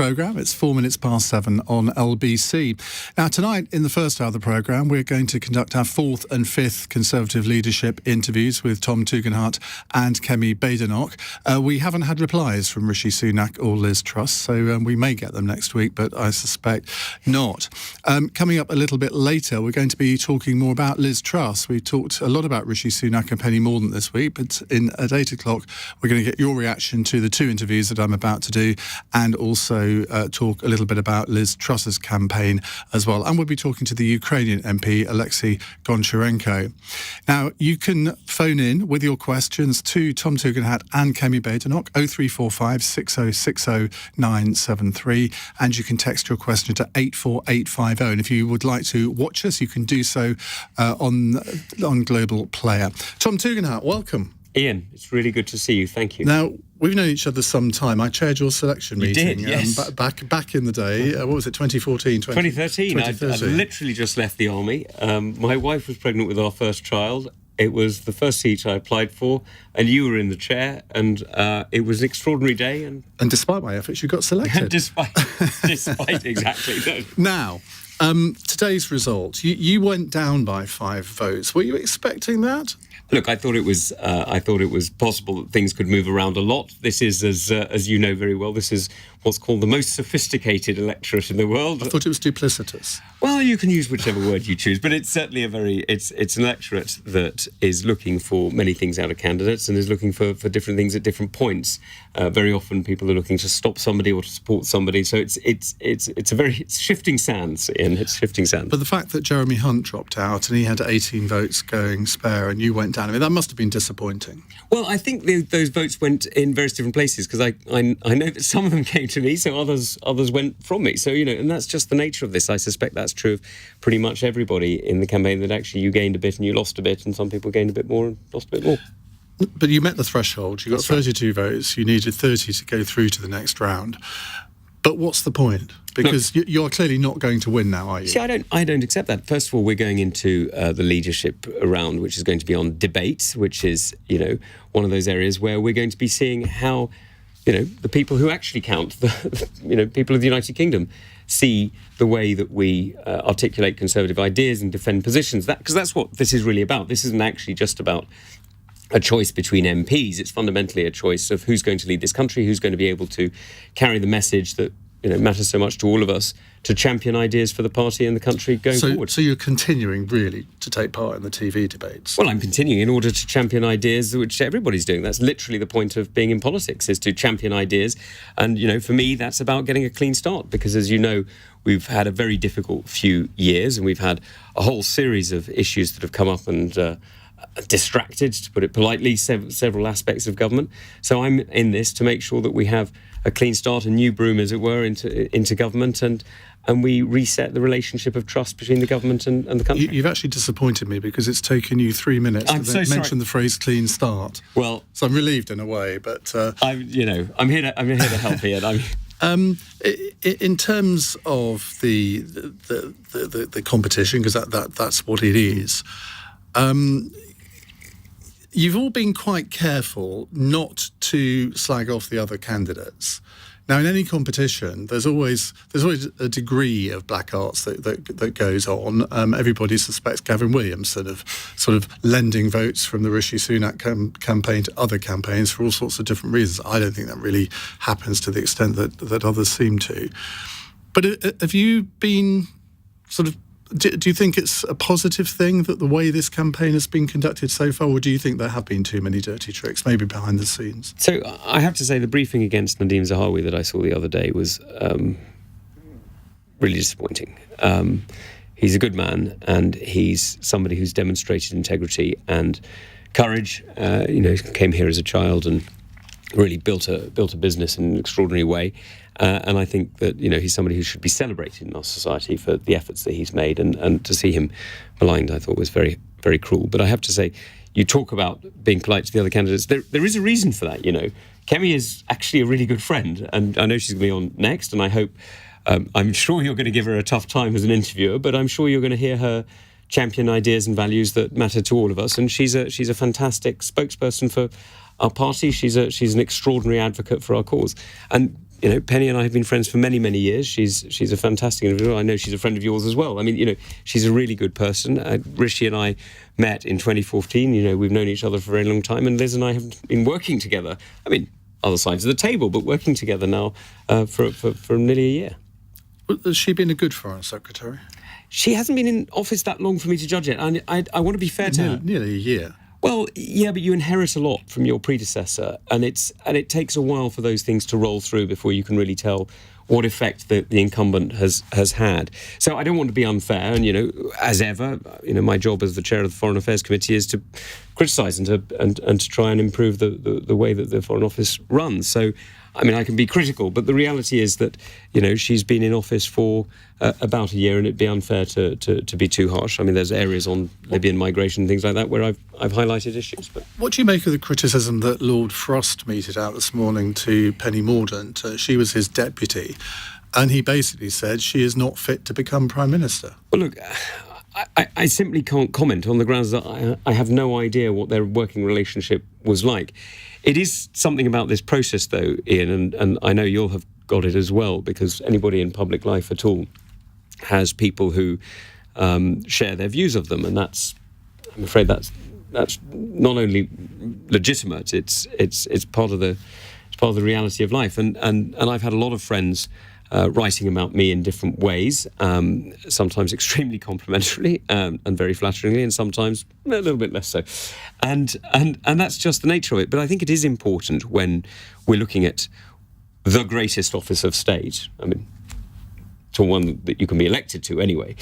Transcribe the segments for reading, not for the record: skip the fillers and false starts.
programme. It's 4 minutes past 7 on LBC. Now, tonight, in the first hour of the programme, we're going to conduct our fourth and fifth Conservative leadership interviews with Tom Tugendhat and Kemi Badenoch. We haven't had replies from Rishi Sunak or Liz Truss, so we may get them next week, but I suspect not. Coming up a little bit later, we're going to be talking more about Liz Truss. We talked a lot about Rishi Sunak and Penny Mordaunt this week, but at 8 o'clock, we're going to get your reaction to the two interviews that I'm about to do, and also talk a little bit about Liz Truss's campaign as well. And we'll be talking to the Ukrainian MP, Alexei Goncharenko. Now, you can phone in with your questions to Tom Tugendhat and Kemi Badenoch, 0345 6060 973, and you can text your question to 84850. And if you would like to watch us, you can do so on Global Player. Tom Tugendhat, welcome. Iain, it's really good to see you. Thank you. Now, we've known each other some time. I chaired your selection meeting. You did, yes. Back in the day. What was it, 2014? 2013. I'd literally just left the army. My wife was pregnant with our first child. It was the first seat I applied for, and you were in the chair, and it was an extraordinary day. And despite my efforts, you got selected. despite exactly. Now, today's result, you went down by 5 votes. Were you expecting that? Look, I thought it was possible that things could move around a lot. This is, as you know very well, this is what's called the most sophisticated electorate in the world. I thought it was duplicitous. Well, you can use whichever word you choose, but it's certainly it's an electorate that is looking for many things out of candidates and is looking for different things at different points. Very often, people are looking to stop somebody or to support somebody. So it's shifting sands, Ian. It's shifting sands. But the fact that Jeremy Hunt dropped out and he had 18 votes going spare, and you went down, I mean, that must have been disappointing. Well, I think those votes went in various different places, because I know that some of them came to me, so others went from me. So, and that's just the nature of this. I suspect that's true of pretty much everybody in the campaign, that actually you gained a bit and you lost a bit, and some people gained a bit more and lost a bit more. But you met the threshold. You got 32 votes. You needed 30 to go through to the next round. But what's the point? Because you're clearly not going to win now, are you? See, I don't accept that. First of all, we're going into the leadership round, which is going to be on debate, which is, one of those areas where we're going to be seeing how, the people who actually count, the people of the United Kingdom, see the way that we articulate conservative ideas and defend positions. Because that's what this is really about. This isn't actually just about a choice between MPs. It's fundamentally a choice of who's going to lead this country, who's going to be able to carry the message that matters so much to all of us, to champion ideas for the party and the country going forward. So you're continuing, really, to take part in the TV debates? Well, I'm continuing in order to champion ideas, which everybody's doing. That's literally the point of being in politics, is to champion ideas. And, for me, that's about getting a clean start, because, as you know, we've had a very difficult few years, and we've had a whole series of issues that have come up and distracted, to put it politely, several aspects of government. So I'm in this to make sure that we have a clean start, a new broom, as it were, into government, and we reset the relationship of trust between the government and the country. You've actually disappointed me, because it's taken you 3 minutes to mention the phrase "clean start." Well, so I'm relieved in a way, but I'm here to help here. In terms of the competition, because that's what it is. You've all been quite careful not to slag off the other candidates. Now, in any competition, there's always a degree of black arts that goes on. Everybody suspects Gavin Williamson of sort of lending votes from the Rishi Sunak campaign to other campaigns for all sorts of different reasons. I don't think that really happens to the extent that others seem to. But have you been sort of... Do you think it's a positive thing that the way this campaign has been conducted so far, or do you think there have been too many dirty tricks, maybe behind the scenes? So I have to say the briefing against Nadeem Zahawi that I saw the other day was really disappointing. He's a good man, and he's somebody who's demonstrated integrity and courage. Came here as a child and really built a business in an extraordinary way. And I think that, he's somebody who should be celebrated in our society for the efforts that he's made. And to see him maligned, I thought was very, very cruel. But I have to say, you talk about being polite to the other candidates. There is a reason for that, Kemi is actually a really good friend. And I know she's going to be on next. And I hope, I'm sure you're going to give her a tough time as an interviewer, but I'm sure you're going to hear her champion ideas and values that matter to all of us. And she's a fantastic spokesperson for our party. She's an extraordinary advocate for our cause. And Penny and I have been friends for many, many years. She's a fantastic individual. I know she's a friend of yours as well. I mean, she's a really good person. Rishi and I met in 2014. We've known each other for a very long time, and Liz and I have been working together. I mean, other sides of the table, but working together now for nearly a year. Has she been a good Foreign Secretary? She hasn't been in office that long for me to judge it. And I want to be fair to her. Nearly a year. Well, yeah, but you inherit a lot from your predecessor, and it takes a while for those things to roll through before you can really tell what effect the incumbent has had. So I don't want to be unfair, and as ever, my job as the chair of the Foreign Affairs Committee is to criticise and to try and improve the way that the Foreign Office runs. So, I mean, I can be critical, but the reality is that she's been in office for about a year, and it'd be unfair to be too harsh. I mean, there's areas on Libyan migration and things like that where I've highlighted issues. But what do you make of the criticism that Lord Frost meted out this morning to Penny Mordaunt? She was his deputy, and he basically said she is not fit to become Prime Minister. Well, look, I simply can't comment on the grounds that I have no idea what their working relationship was like. It is something about this process, though, Iain, and I know you'll have got it as well, because anybody in public life at all has people who share their views of them, and I'm afraid that's not only legitimate, it's part of the reality of life, and I've had a lot of friends writing about me in different ways, sometimes extremely complimentarily and very flatteringly, and sometimes a little bit less so. And that's just the nature of it. But I think it is important when we're looking at the greatest office of state, I mean, to one that you can be elected to anyway,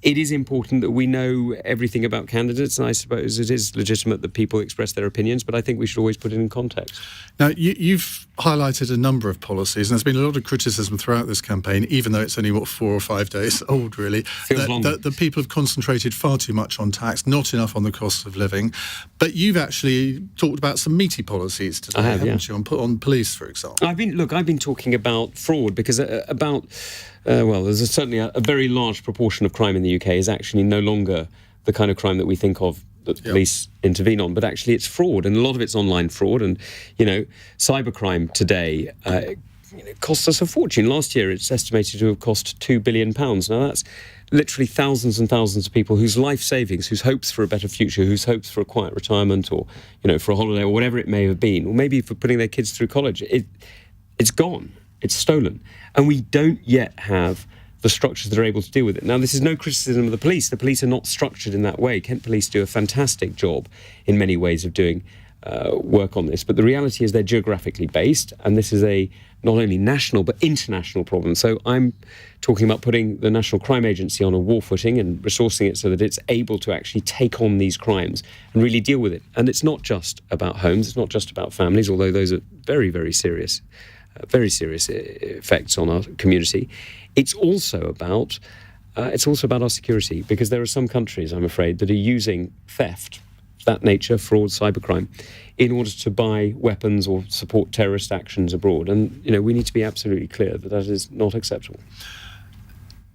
it is important that we know everything about candidates, and I suppose it is legitimate that people express their opinions, but I think we should always put it in context. Now, you've highlighted a number of policies, and there's been a lot of criticism throughout this campaign, even though it's only, 4 or 5 days old, really, that people have concentrated far too much on tax, not enough on the cost of living. But you've actually talked about some meaty policies today, haven't you, on police, for example? I've been talking about fraud, because there's certainly a very large proportion of crime in the UK is actually no longer the kind of crime that we think of that police intervene on, but actually it's fraud, and a lot of it's online fraud. And cybercrime today costs us a fortune. Last year it's estimated to have cost £2 billion. Now that's literally thousands and thousands of people whose life savings, whose hopes for a better future, whose hopes for a quiet retirement, or for a holiday, or whatever it may have been, or maybe for putting their kids through college, it's gone. It's stolen. And we don't yet have the structures that are able to deal with it. Now, this is no criticism of the police. The police are not structured in that way. Kent Police do a fantastic job in many ways of doing work on this. But the reality is they're geographically based, and this is a not only national but international problem. So I'm talking about putting the National Crime Agency on a war footing and resourcing it so that it's able to actually take on these crimes and really deal with it. And it's not just about homes, it's not just about families, although those are very, very serious effects on our community. It's also about our security, because there are some countries, I'm afraid, that are using theft, that nature, fraud, cybercrime, in order to buy weapons or support terrorist actions abroad. And we need to be absolutely clear that is not acceptable.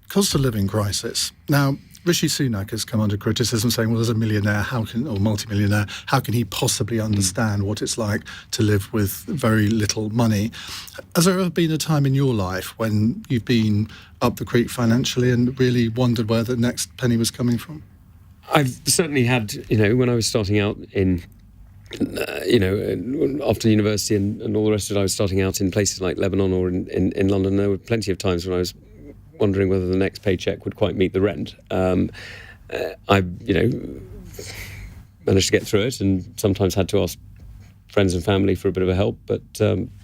Cost of living crisis. Now, Rishi Sunak has come under criticism, saying, well, as a millionaire, or multimillionaire, how can he possibly understand what it's like to live with very little money? Has there ever been a time in your life when you've been up the creek financially and really wondered where the next penny was coming from? I've certainly had, when I was starting out in, after university and all the rest of it, I was starting out in places like Lebanon or in London. There were plenty of times when I was wondering whether the next paycheck would quite meet the rent. I managed to get through it, and sometimes had to ask friends and family for a bit of a help. But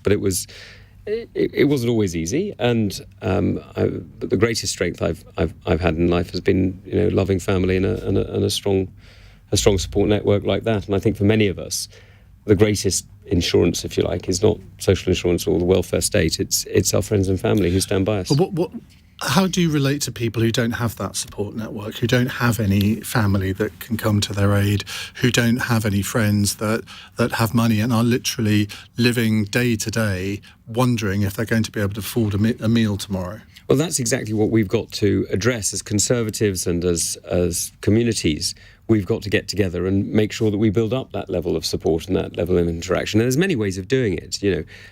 it wasn't always easy. And but the greatest strength I've had in life has been loving family and a strong support network like that. And I think for many of us, the greatest insurance, if you like, is not social insurance or the welfare state. It's our friends and family who stand by us. How do you relate to people who don't have that support network, who don't have any family that can come to their aid, who don't have any friends that have money and are literally living day to day, wondering if they're going to be able to afford a meal tomorrow? Well, that's exactly what we've got to address as Conservatives and as communities. we've got to get together and make sure that we build up that level of support and that level of interaction. And there's many ways of doing it.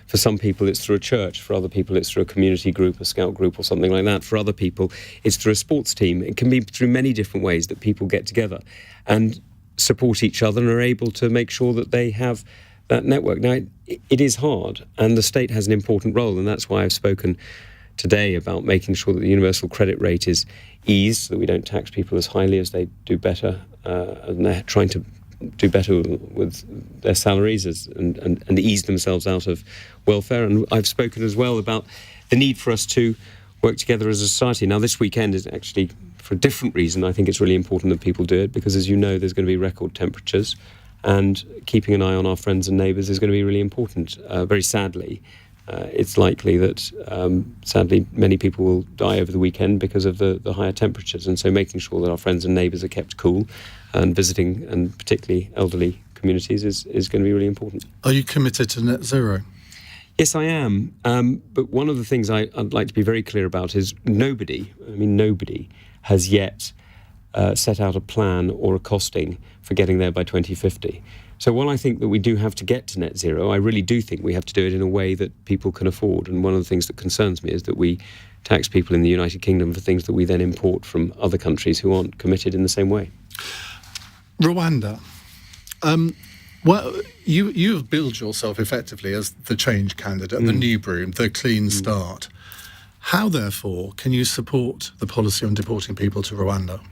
For some people it's through a church, for other people it's through a community group, a scout group or something like that. For other people it's through a sports team. It can be through many different ways that people get together and support each other and are able to make sure that they have that network. Now, it is hard, and the state has an important role, and that's why I've spoken today about making sure that the universal credit rate is eased, so that we don't tax people as highly as they do better, and they're trying to do better with their salaries and ease themselves out of welfare. And I've spoken as well about the need for us to work together as a society. Now, this weekend is actually, for a different reason, I think it's really important that people do it, because as you know, there's going to be record temperatures, and keeping an eye on our friends and neighbours is going to be really important. Very sadly, it's likely that, sadly, many people will die over the weekend because of the higher temperatures. And so making sure that our friends and neighbours are kept cool and visiting, and particularly elderly communities, is going to be really important. Are you committed to net zero? Yes, I am. But one of the things I'd like to be very clear about is nobody has yet set out a plan or a costing for getting there by 2050. So while I think that we do have to get to net zero, I really do think we have to do it in a way that people can afford. And one of the things that concerns me is that we tax people in the United Kingdom for things that we then import from other countries who aren't committed in the same way. Rwanda. Well, you have billed yourself effectively as the change candidate, the new broom, the clean start. How, therefore, can you support the policy on deporting people to Rwanda?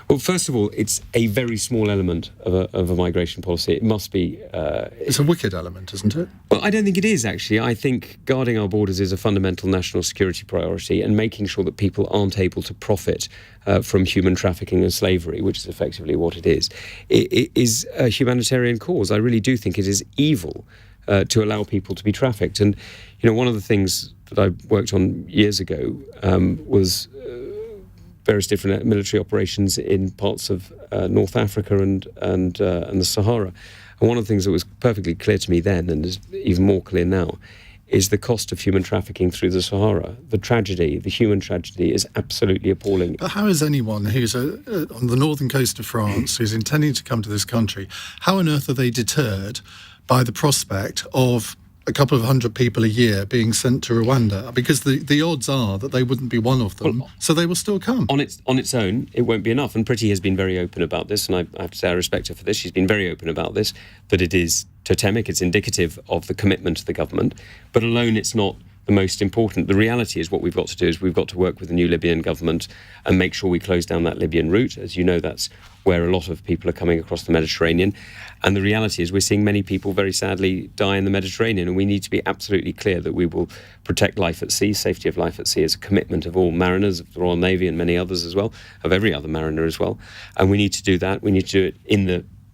Well, first of all, it's a very small element of a migration policy. It must be... It's a wicked element, isn't it? Well, I don't think it is, actually. I think guarding our borders is a fundamental national security priority, and making sure that people aren't able to profit from human trafficking and slavery, which is effectively what it is a humanitarian cause. I really do think it is evil to allow people to be trafficked. And, one of the things that I worked on years ago was... various different military operations in parts of North Africa and the Sahara. And one of the things that was perfectly clear to me then, and is even more clear now, is the cost of human trafficking through the Sahara. The human tragedy is absolutely appalling. But how is anyone who's on the northern coast of France, who's intending to come to this country, how on earth are they deterred by the prospect of a couple of hundred people a year being sent to Rwanda? Because the odds are that they wouldn't be one of them, so they will still come. On its own, it won't be enough. And Priti has been very open about this, and I have to say I respect her for this. She's been very open about this, that it is totemic, it's indicative of the commitment of the government. But alone, it's not the most important. The reality is what we've got to do is we've got to work with the new Libyan government and make sure we close down that Libyan route. As you know, that's where a lot of people are coming across the Mediterranean. And the reality is we're seeing many people very sadly die in the Mediterranean, and we need to be absolutely clear that we will protect life at sea. Safety of life at sea is a commitment of all mariners, of the Royal Navy and many others as well, of every other mariner as well. And we need to do that. We need to do it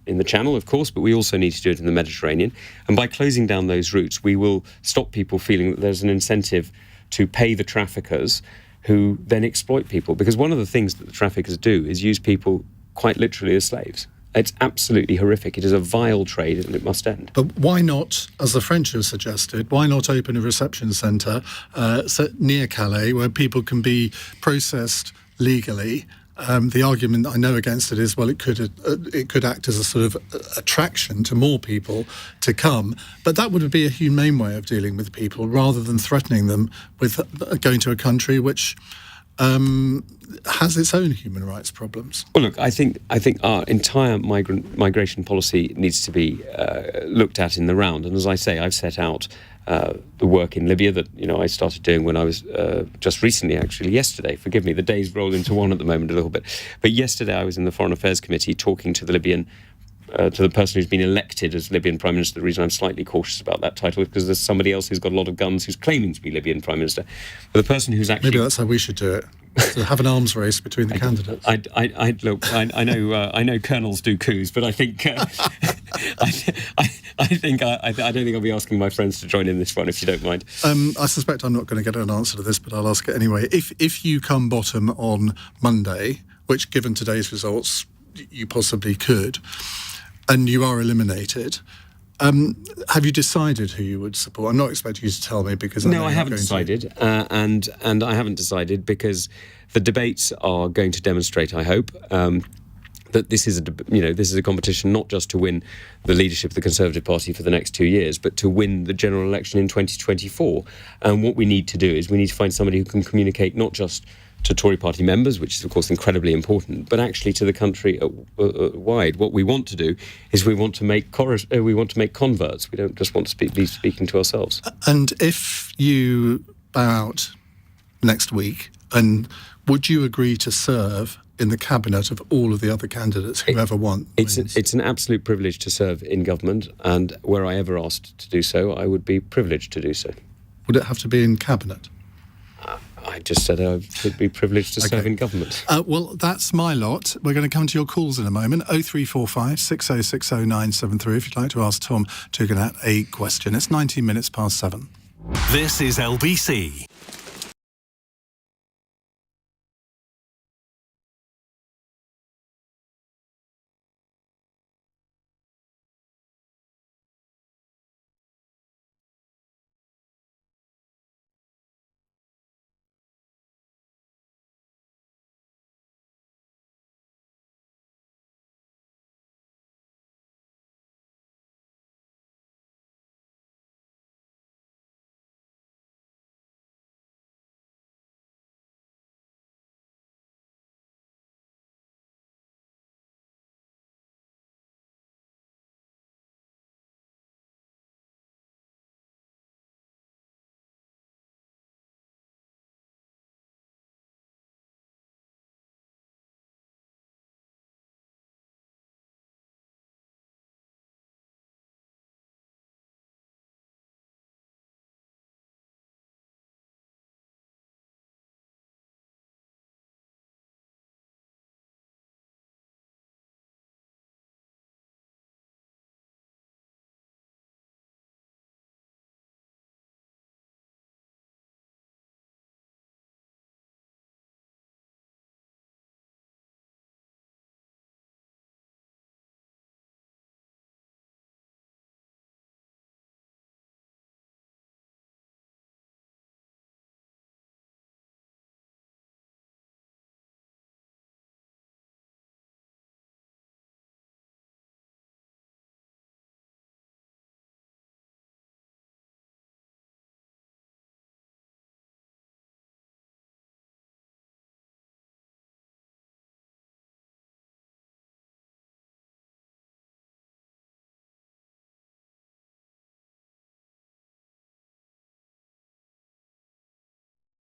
in the Channel, of course, but we also need to do it in the Mediterranean. And by closing down those routes, we will stop people feeling that there's an incentive to pay the traffickers who then exploit people. Because one of the things that the traffickers do is use people quite literally as slaves. It's absolutely horrific. It is a vile trade, and it must end. But why not, as the French have suggested, why not open a reception centre near Calais where people can be processed legally? The argument I know against it is, well, it could act as a sort of attraction to more people to come, but that would be a humane way of dealing with people rather than threatening them with going to a country which has its own human rights problems. Well, look, I think our entire migration policy needs to be looked at in the round. And as I say, I've set out the work in Libya that I started doing when I was just recently, actually yesterday. Forgive me, the days roll into one at the moment a little bit. But yesterday I was in the Foreign Affairs Committee talking to the Libyan. To the person who's been elected as Libyan Prime Minister. The reason I'm slightly cautious about that title is because there's somebody else who's got a lot of guns who's claiming to be Libyan Prime Minister. But the person who's actually... Maybe that's how we should do it. To have an arms race between the candidates. I know colonels do coups, but I think I don't think I'll be asking my friends to join in this one, if you don't mind. I suspect I'm not going to get an answer to this, but I'll ask it anyway. If you come bottom on Monday, which given today's results you possibly could, and you are eliminated, have you decided who you would support? I'm not expecting you to tell me because I haven't decided, and I haven't decided because the debates are going to demonstrate, I hope, that this is a competition not just to win the leadership of the Conservative Party for the next 2 years, but to win the general election in 2024. And what we need to do is we need to find somebody who can communicate not just to Tory party members, which is of course incredibly important, but actually to the country wide. What we want to do is we want to make converts. We don't just want to be speaking to ourselves. And if you bow out next week, and would you agree to serve in the cabinet of all of the other candidates who ever want? It's an absolute privilege to serve in government, and were I ever asked to do so, I would be privileged to do so. Would it have to be in cabinet? I just said I would be privileged to serve in government. Well, that's my lot. We're going to come to your calls in a moment. 0345 6060 973 if you'd like to ask Tom Tugendhat a question. It's 19 minutes past 7. This is LBC.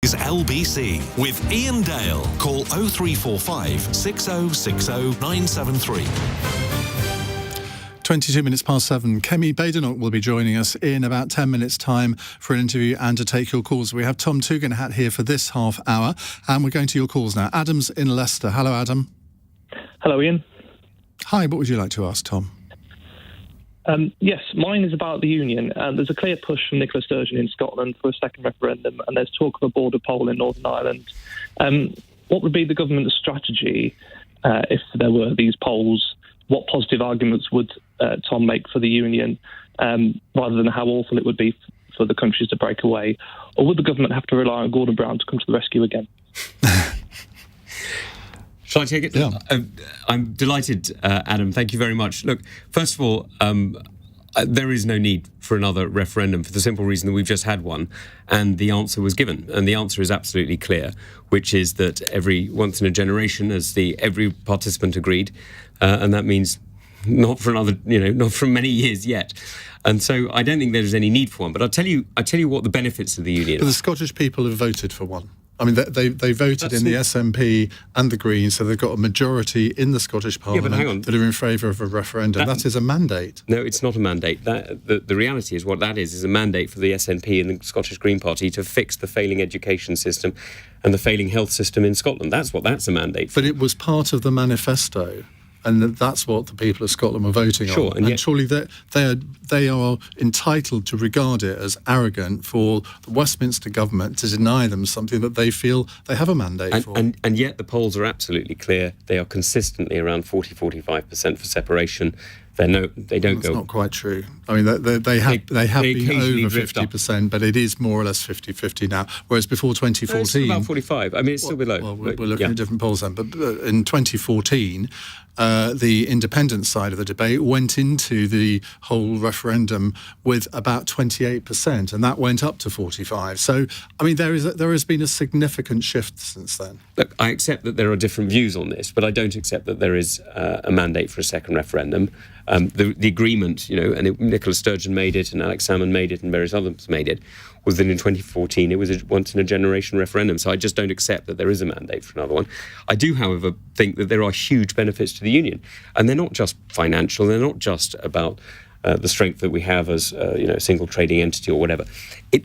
Is LBC with Iain Dale. Call 0345 6060 973. 22 minutes past 7. Kemi Badenoch will be joining us in about 10 minutes' time for an interview and to take your calls. We have Tom Tugendhat here for this half hour, and we're going to your calls now. Adam's in Leicester. Hello, Adam. Hello, Ian. Hi, what would you like to ask Tom? Yes, mine is about the Union. There's a clear push from Nicola Sturgeon in Scotland for a second referendum, and there's talk of a border poll in Northern Ireland. What would be the government's strategy if there were these polls? What positive arguments would Tom make for the Union, rather than how awful it would be for the countries to break away? Or would the government have to rely on Gordon Brown to come to the rescue again? Shall I take it? Yeah. I'm delighted, Adam. Thank you very much. Look, first of all, there is no need for another referendum for the simple reason that we've just had one, and the answer was given. And the answer is absolutely clear, which is that every once in a generation, as every participant agreed, and that means not for another, not for many years yet. And so I don't think there's any need for one. But I'll tell you what the benefits of the Union are. But the Scottish people have voted for one. I mean, they voted in the SNP and the Greens, so they've got a majority in the Scottish Parliament that are in favour of a referendum. That is a mandate. No, it's not a mandate. The reality is what that is a mandate for the SNP and the Scottish Green Party to fix the failing education system and the failing health system in Scotland. That's a mandate for. But it was part of the manifesto. And that's what the people of Scotland were voting on. And surely they are entitled to regard it as arrogant for the Westminster government to deny them something that they feel they have a mandate for. And yet the polls are absolutely clear. They are consistently around 40-45% for separation. They don't go. That's not quite true. I mean, they have been over 50%, but it is more or less 50-50 now. Whereas before 2014, it's about 45. I mean, it's still below. Well, we're looking at different polls then. But in 2014, the independent side of the debate, went into the whole referendum with about 28%, and that went up to 45%. So, I mean, there has been a significant shift since then. Look, I accept that there are different views on this, but I don't accept that there is a mandate for a second referendum. The agreement, and Nicola Sturgeon made it, and Alex Salmond made it, and various others made it, was that in 2014 it was a once-in-a-generation referendum. So I just don't accept that there is a mandate for another one. I do, however, think that there are huge benefits to the union, and they're not just financial. They're not just about the strength that we have as a single trading entity or whatever.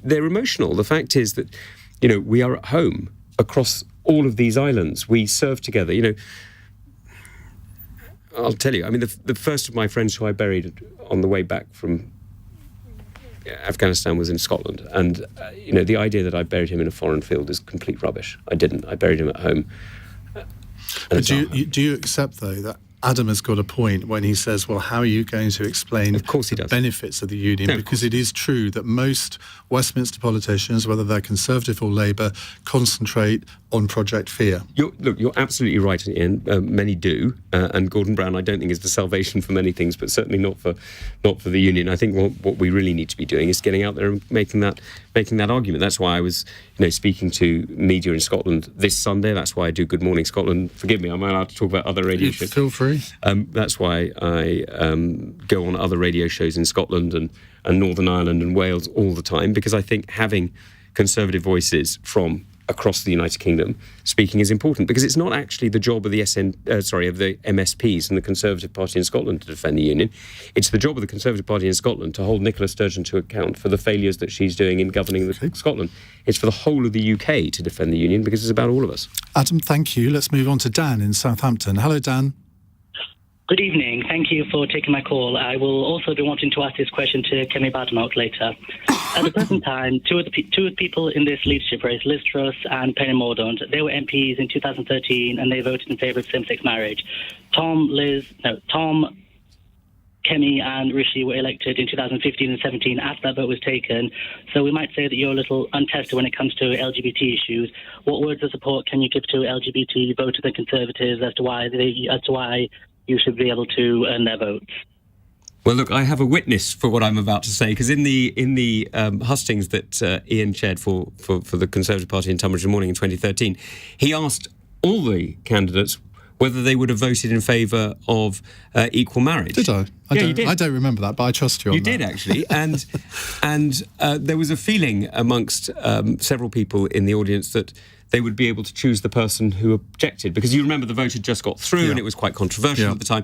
They're emotional. The fact is that we are at home across all of these islands. We serve together. I'll tell you, I mean, the first of my friends who I buried on the way back from Afghanistan was in Scotland. And, the idea that I buried him in a foreign field is complete rubbish. I didn't. I buried him at home. But do you accept, though, that Adam has got a point when he says, well, how are you going to explain the benefits of the union? No, because it is true that most Westminster politicians, whether they're Conservative or Labour, concentrate on Project Fear. You're absolutely right, Ian. Many do. And Gordon Brown, I don't think, is the salvation for many things, but certainly not for the union. I think what we really need to be doing is getting out there and making that argument. That's why I was speaking to media in Scotland this Sunday. That's why I do Good Morning Scotland. Forgive me, I'm allowed to talk about other radio shows. Feel free. That's why I go on other radio shows in Scotland and Northern Ireland and Wales all the time, because I think having Conservative voices from across the United Kingdom speaking is important, because it's not actually the job of the MSPs and the Conservative Party in Scotland to defend the union. It's the job of the Conservative Party in Scotland to hold Nicola Sturgeon to account for the failures that she's doing in governing Scotland. It's for the whole of the UK to defend the union, because it's about all of us. Adam, thank you. Let's move on to Dan in Southampton. Hello, Dan. Good evening. Thank you for taking my call. I will also be wanting to ask this question to Kemi Badenoch later. At the present time, two of the people in this leadership race, Liz Truss and Penny Mordaunt, they were MPs in 2013 and they voted in favour of same-sex marriage. Tom, Kemi and Rishi were elected in 2015 and 17 after that vote was taken. So we might say that you're a little untested when it comes to LGBT issues. What words of support can you give to LGBT voters and Conservatives as to why you should be able to earn their votes? Well, look, I have a witness for what I'm about to say, because in the hustings that Ian chaired for the Conservative Party in Tunbridge Morning in 2013, he asked all the candidates whether they would have voted in favour of equal marriage. Did I? You did. I don't remember that, but I trust you on that. You did, actually. And there was a feeling amongst several people in the audience that they would be able to choose the person who objected, because you remember the vote had just got through and it was quite controversial at the time.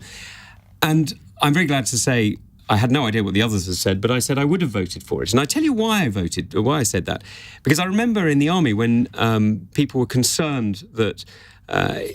And I'm very glad to say I had no idea what the others had said, but I said I would have voted for it. And I tell you why I said that. Because I remember in the army when people were concerned that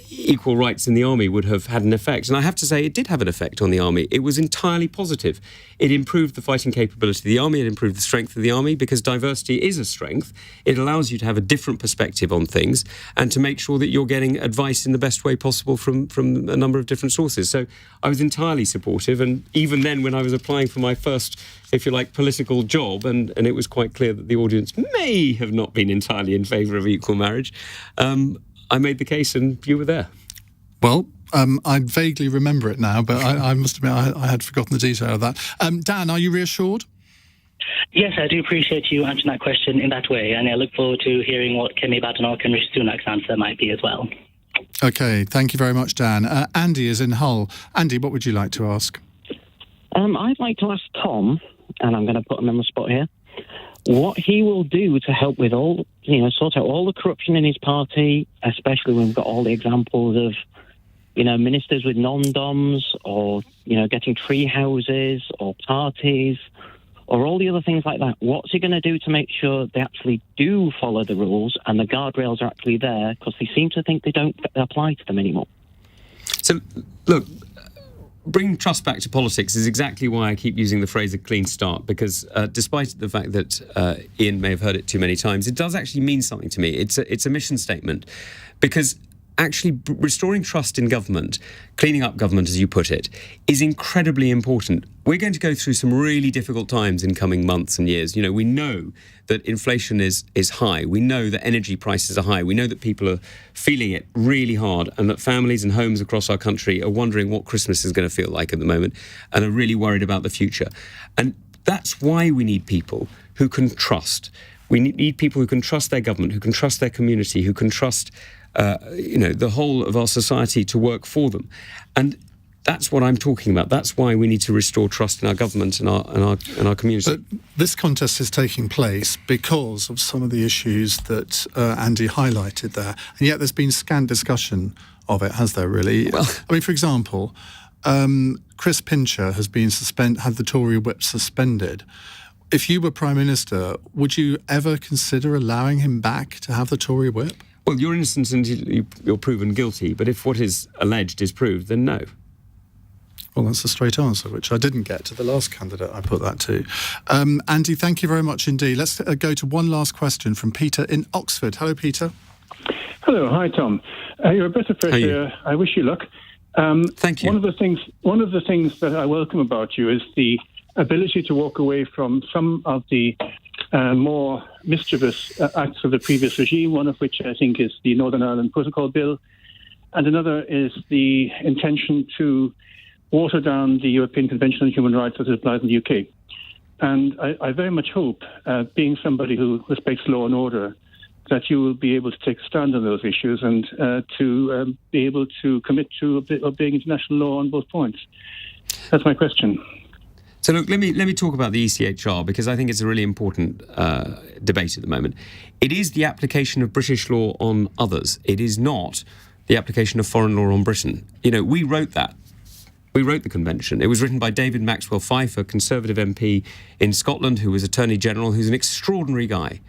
equal rights in the army would have had an effect. And I have to say it did have an effect on the army. It was entirely positive. It improved the fighting capability of the army. It improved the strength of the army, because diversity is a strength. It allows you to have a different perspective on things and to make sure that you're getting advice in the best way possible from a number of different sources. So I was entirely supportive. And even then, when I was applying for my first, if you like, political job, and it was quite clear that the audience may have not been entirely in favour of equal marriage, I made the case and you were there. Well, I vaguely remember it now, but I must admit I had forgotten the detail of that. Dan, are you reassured? Yes, I do appreciate you answering that question in that way, and I look forward to hearing what Kemi Badenoch and Rishi Sunak's answer might be as well. OK, thank you very much, Dan. Andy is in Hull. Andy, what would you like to ask? I'd like to ask Tom, and I'm going to put him on the spot here, what he will do to help with sort out all the corruption in his party, especially when we've got all the examples of, ministers with non-doms, or, getting tree houses or parties, or all the other things like that. What's he going to do to make sure they actually do follow the rules and the guardrails are actually there? Because they seem to think they don't apply to them anymore. So, look, bringing trust back to politics is exactly why I keep using the phrase a clean start, because despite the fact that Ian may have heard it too many times, it does actually mean something to me. It's a mission statement, because actually restoring trust in government, cleaning up government, as you put it, is incredibly important. We're going to go through some really difficult times in coming months and years. You know, we know that inflation is high. We know that energy prices are high. We know that people are feeling it really hard, and that families and homes across our country are wondering what Christmas is going to feel like at the moment and are really worried about the future. And that's why we need people who can trust. We need people who can trust their government, who can trust their community, who can trust the whole of our society to work for them. And that's what I'm talking about. That's why we need to restore trust in our government and our community. But this contest is taking place because of some of the issues that Andy highlighted there. And yet there's been scant discussion of it, has there really? Well, I mean, for example, Chris Pincher has been had the Tory whip suspended. If you were Prime Minister, would you ever consider allowing him back to have the Tory whip? Well, you're innocent until you're proven guilty, but if what is alleged is proved, then no. Well, that's a straight answer, which I didn't get to the last candidate I put that to. Andy, thank you very much indeed. Let's go to one last question from Peter in Oxford. Hello, Peter. Hello. Hi, Tom. You're a breath of fresh air. I wish you luck. Thank you. One of the things that I welcome about you is the ability to walk away from some of the more mischievous acts of the previous regime, one of which I think is the Northern Ireland Protocol Bill, and another is the intention to water down the European Convention on Human Rights as it applies in the UK. And I very much hope, being somebody who respects law and order, that you will be able to take a stand on those issues and to be able to commit to obeying international law on both points. That's my question. So look, let me talk about the ECHR, because I think it's a really important debate at the moment. It is the application of British law on others. It is not the application of foreign law on Britain. You know, we wrote that. We wrote the convention. It was written by David Maxwell Fyfe, a Conservative MP in Scotland who was Attorney General, who's an extraordinary guy,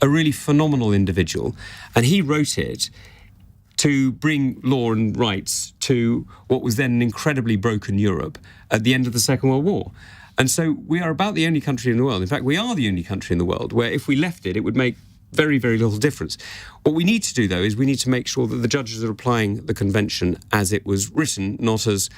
a really phenomenal individual. And he wrote it to bring law and rights to what was then an incredibly broken Europe at the end of the Second World War. And so we are about the only country in the world. In fact, we are the only country in the world where if we left it, it would make very, very little difference. What we need to do, though, is we need to make sure that the judges are applying the convention as it was written, not as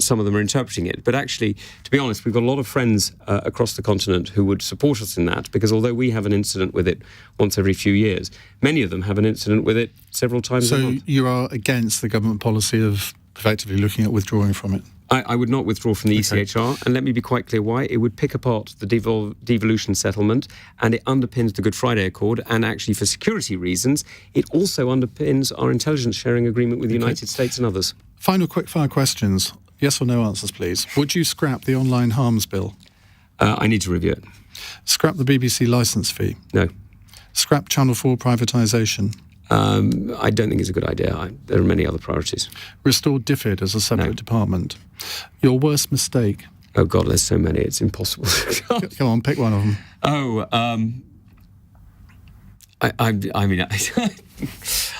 some of them are interpreting it. But actually, to be honest, we've got a lot of friends across the continent who would support us in that, because although we have an incident with it once every few years, many of them have an incident with it several times a month. So you are against the government policy of effectively looking at withdrawing from it? I would not withdraw from the ECHR, and let me be quite clear why. It would pick apart the devolution settlement, and it underpins the Good Friday Accord, and actually for security reasons, it also underpins our intelligence sharing agreement with the United States and others. Final quick-fire questions. Yes or no answers, please. Would you scrap the online harms bill? I need to review it. Scrap the BBC licence fee? No. Scrap Channel 4 privatisation? I don't think it's a good idea. There are many other priorities. Restore DFID as a separate department? Your worst mistake? Oh, God, there's so many. It's impossible. Come on, pick one of them. Oh, I mean,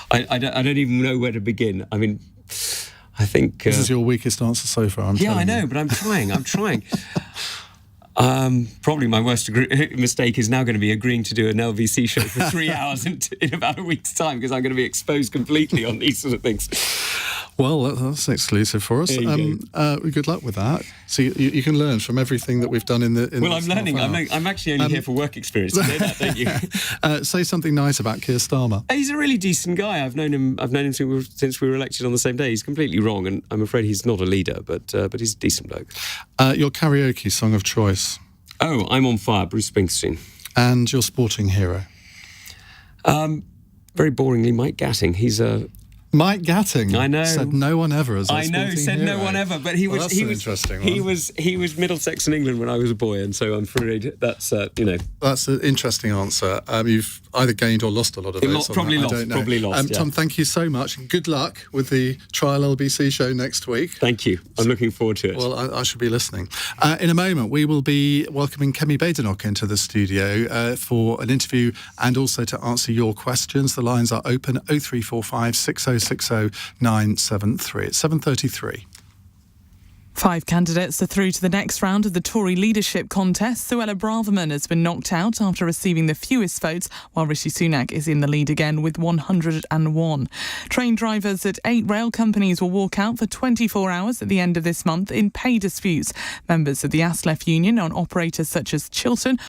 I don't even know where to begin. I mean, I think... this is your weakest answer so far, I'm telling you. Yeah, I know, but I'm trying. Probably my worst mistake is now going to be agreeing to do an LBC show for 3 hours in about a week's time, because I'm going to be exposed completely on these sort of things. Well, that's exclusive for us. Good luck with that. So you can learn from everything that we've done in the. Well, I'm learning. I'm actually only here for work experience. You know that, don't you? Say something nice about Keir Starmer. He's a really decent guy. I've known him since we were elected on the same day. He's completely wrong, and I'm afraid he's not a leader, but he's a decent bloke. Your karaoke song of choice. Oh, I'm on fire, Bruce Springsteen. And your sporting hero. Very boringly, Mike Gatting. He's a. Mike Gatting. I know. Said no one ever as a sporting hero. Said no one ever, but he was. That's he an was interesting he one. was Middlesex in England when I was a boy, and so I'm afraid that's That's an interesting answer. You've either gained or lost a lot of those. Probably lost. Tom, thank you so much, and good luck with the Trial LBC show next week. Thank you. I'm looking forward to it. Well, I should be listening. In a moment, we will be welcoming Kemi Badenoch into the studio for an interview and also to answer your questions. The lines are open 0345 6060 973. It's 7:33. 5 candidates are through to the next round of the Tory leadership contest. Suella Braverman has been knocked out after receiving the fewest votes, while Rishi Sunak is in the lead again with 101. Train drivers at 8 rail companies will walk out for 24 hours at the end of this month in pay disputes. Members of the ASLEF union on operators such as Chiltern